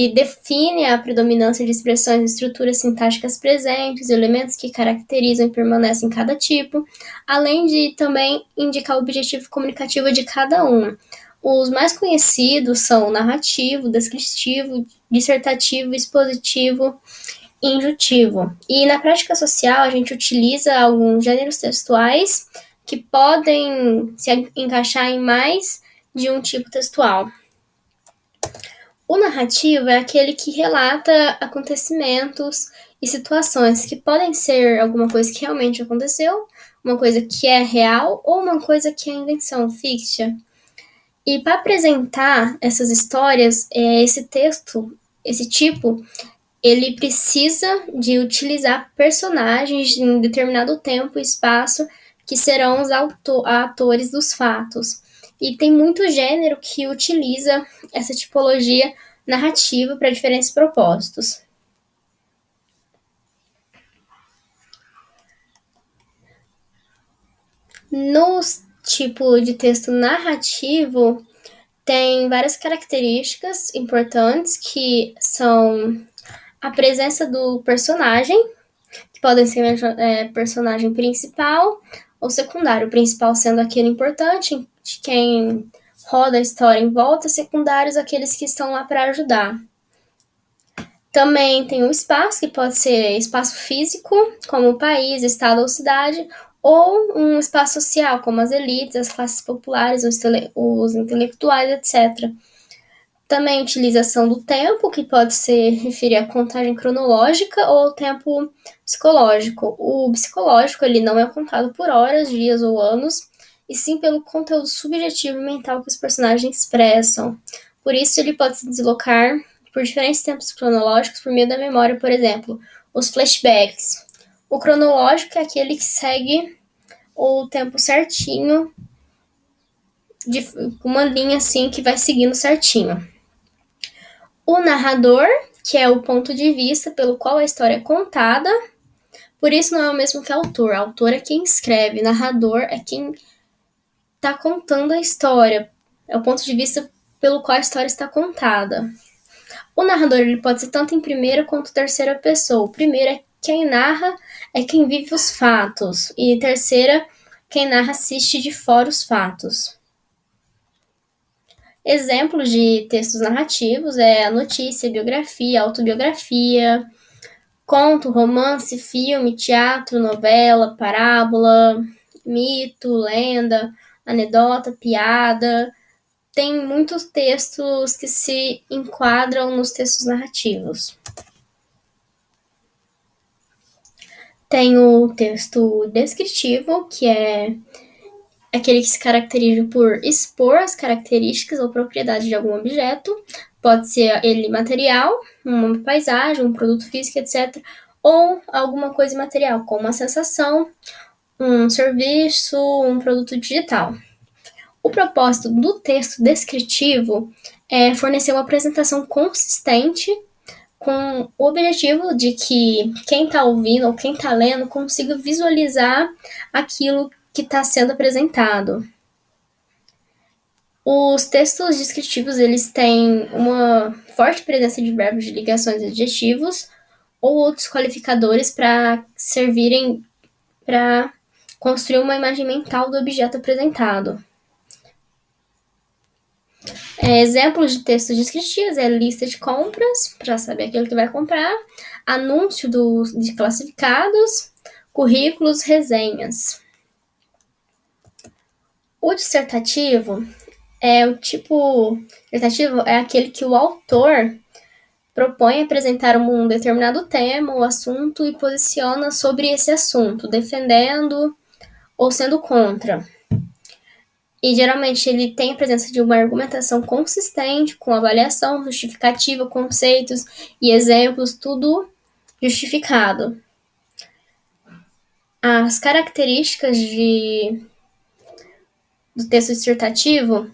e define a predominância de expressões e estruturas sintáticas presentes, elementos que caracterizam e permanecem em cada tipo, além de também indicar o objetivo comunicativo de cada um. Os mais conhecidos são o narrativo, descritivo, dissertativo, expositivo e injutivo. E na prática social, a gente utiliza alguns gêneros textuais que podem se encaixar em mais de um tipo textual. O narrativo é aquele que relata acontecimentos e situações que podem ser alguma coisa que realmente aconteceu, uma coisa que é real ou uma coisa que é invenção, fictícia. E para apresentar essas histórias, esse texto, esse tipo, ele precisa de utilizar personagens em determinado tempo e espaço que serão os atores dos fatos. E tem muito gênero que utiliza essa tipologia narrativa para diferentes propósitos. No tipo de texto narrativo, tem várias características importantes que são a presença do personagem, que podem ser personagem principal ou secundário. O principal sendo aquele importante, de quem roda a história em volta, secundários aqueles que estão lá para ajudar. Também tem o espaço, que pode ser espaço físico, como o país, estado ou cidade, ou um espaço social, como as elites, as classes populares, os intelectuais, etc. Também a utilização do tempo, que pode se referir à contagem cronológica ou tempo psicológico. O psicológico ele não é contado por horas, dias ou anos, e sim pelo conteúdo subjetivo e mental que os personagens expressam. Por isso, ele pode se deslocar por diferentes tempos cronológicos por meio da memória, por exemplo, os flashbacks. O cronológico é aquele que segue o tempo certinho, de uma linha assim que vai seguindo certinho. O narrador, que é o ponto de vista pelo qual a história é contada, por isso não é o mesmo que autor. Autor é quem escreve, narrador é quem está contando a história, é o ponto de vista pelo qual a história está contada. O narrador ele pode ser tanto em primeira quanto terceira pessoa. O primeiro é quem narra, é quem vive os fatos, e terceira, quem narra assiste de fora os fatos. Exemplos de textos narrativos é a notícia, biografia, autobiografia, conto, romance, filme, teatro, novela, parábola, mito, lenda, anedota, piada. Tem muitos textos que se enquadram nos textos narrativos. Tem o texto descritivo, que é aquele que se caracteriza por expor as características ou propriedades de algum objeto, pode ser ele material, uma paisagem, um produto físico, etc., ou alguma coisa imaterial, como uma sensação, um serviço, um produto digital. O propósito do texto descritivo é fornecer uma apresentação consistente com o objetivo de que quem está ouvindo ou quem está lendo consiga visualizar aquilo que está sendo apresentado. Os textos descritivos eles têm uma forte presença de verbos de ligações e adjetivos ou outros qualificadores para servirem para construir uma imagem mental do objeto apresentado. Exemplos de textos descritivos é lista de compras, para saber aquilo que vai comprar, anúncio de classificados, currículos, resenhas. O dissertativo é o tipo dissertativo é aquele que o autor propõe apresentar um determinado tema ou assunto e posiciona sobre esse assunto, defendendo ou sendo contra. E geralmente ele tem a presença de uma argumentação consistente, com avaliação, justificativa, conceitos e exemplos, tudo justificado. As características do texto dissertativo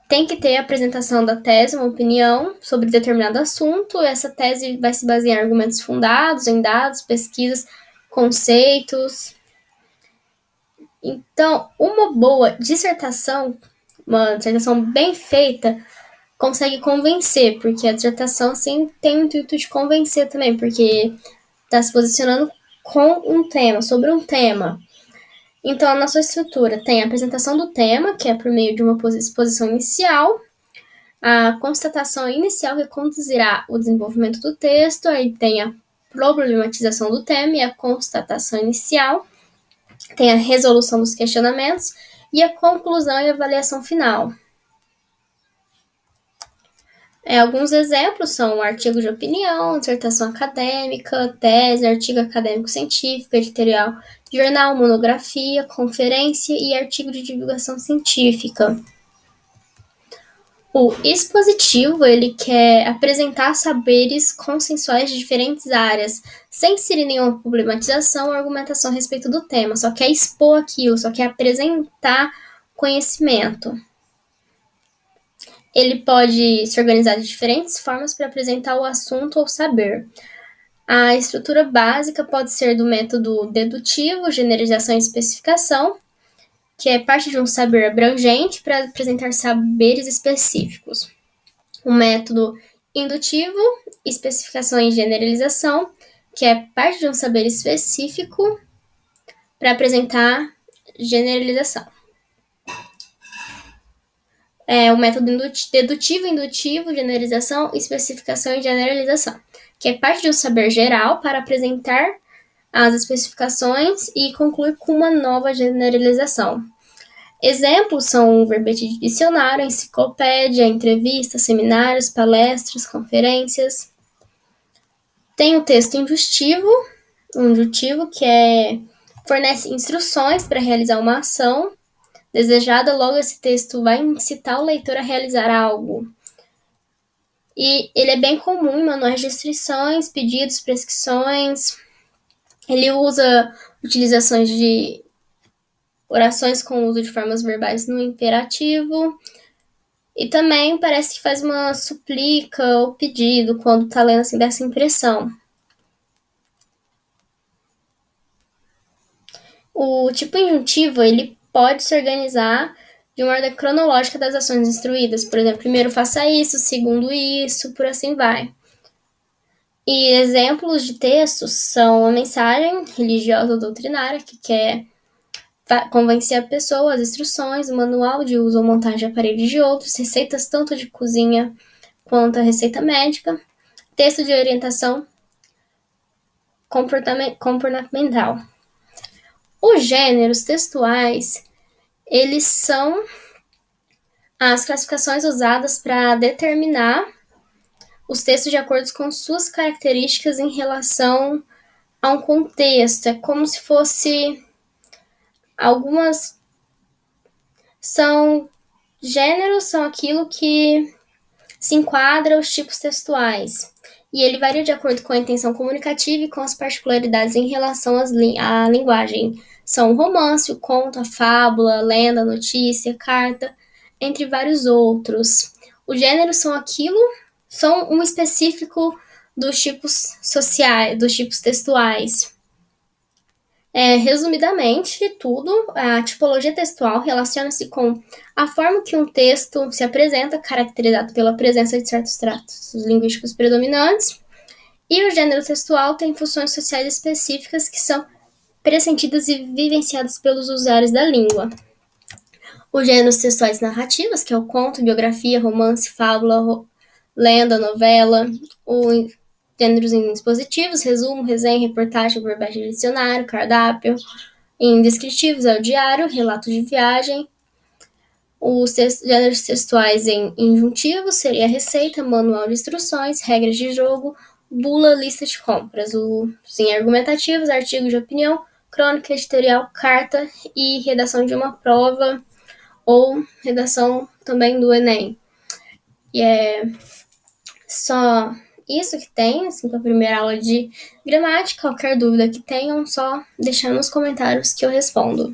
tem que ter a apresentação da tese, uma opinião sobre determinado assunto. Essa tese vai se basear em argumentos fundados, em dados, pesquisas, conceitos. Então, uma boa dissertação, uma dissertação bem feita, consegue convencer, porque a dissertação, assim, tem o intuito de convencer também, porque está se posicionando com um tema, sobre um tema. Então, a nossa estrutura tem a apresentação do tema, que é por meio de uma exposição inicial, a constatação inicial que conduzirá o desenvolvimento do texto, aí tem a problematização do tema e a constatação inicial, tem a resolução dos questionamentos e a conclusão e avaliação final. Alguns exemplos são artigo de opinião, dissertação acadêmica, tese, artigo acadêmico-científico, editorial, jornal, monografia, conferência e artigo de divulgação científica. O expositivo, ele quer apresentar saberes consensuais de diferentes áreas, sem inserir nenhuma problematização ou argumentação a respeito do tema, só quer expor aquilo, só quer apresentar conhecimento. Ele pode se organizar de diferentes formas para apresentar o assunto ou saber. A estrutura básica pode ser do método dedutivo, generalização e especificação, que é parte de um saber abrangente para apresentar saberes específicos. O método indutivo, especificação e generalização, que é parte de um saber específico para apresentar generalização. O método dedutivo, indutivo, generalização, especificação e generalização, que é parte de um saber geral para apresentar as especificações e concluir com uma nova generalização. Exemplos são o verbete de dicionário, enciclopédia, entrevistas, seminários, palestras, conferências. Tem o texto indutivo, que fornece instruções para realizar uma ação desejada, logo esse texto vai incitar o leitor a realizar algo. E ele é bem comum em manuais de instruções, pedidos, prescrições. Ele usa utilizações de orações com uso de formas verbais no imperativo. E também parece que faz uma suplica ou pedido quando está lendo assim, dessa impressão. O tipo injuntivo, ele pode se organizar de uma ordem cronológica das ações instruídas. Por exemplo, primeiro faça isso, segundo isso, por assim vai. E exemplos de textos são a mensagem religiosa ou doutrinária, que quer convencer a pessoa, as instruções, o manual de uso ou montagem de aparelhos de outros, receitas tanto de cozinha quanto a receita médica, texto de orientação comportamental. Os gêneros textuais, eles são as classificações usadas para determinar os textos de acordo com suas características em relação a um contexto. É como se fosse algumas... Gêneros são aquilo que se enquadra aos tipos textuais. E ele varia de acordo com a intenção comunicativa e com as particularidades em relação à linguagem. São o romance, o conto, a fábula, a lenda, a notícia, a carta, entre vários outros. Os gêneros são um específico dos tipos sociais, dos tipos textuais. Resumidamente, a tipologia textual relaciona-se com a forma que um texto se apresenta, caracterizado pela presença de certos traços linguísticos predominantes, e o gênero textual tem funções sociais específicas que são pressentidas e vivenciadas pelos usuários da língua. Os gêneros textuais narrativos, que é o conto, biografia, romance, fábula, lenda, novela, os gêneros expositivos, resumo, resenha, reportagem, verbete de dicionário, cardápio. Em descritivos é o diário, relato de viagem. Os gêneros textuais em injuntivos seria receita, manual de instruções, regras de jogo, bula, lista de compras. Os em argumentativos, artigo de opinião, crônica editorial, carta e redação de uma prova ou redação também do Enem. E é só isso que tem, assim, para a primeira aula de gramática. Qualquer dúvida que tenham, só deixar nos comentários que eu respondo.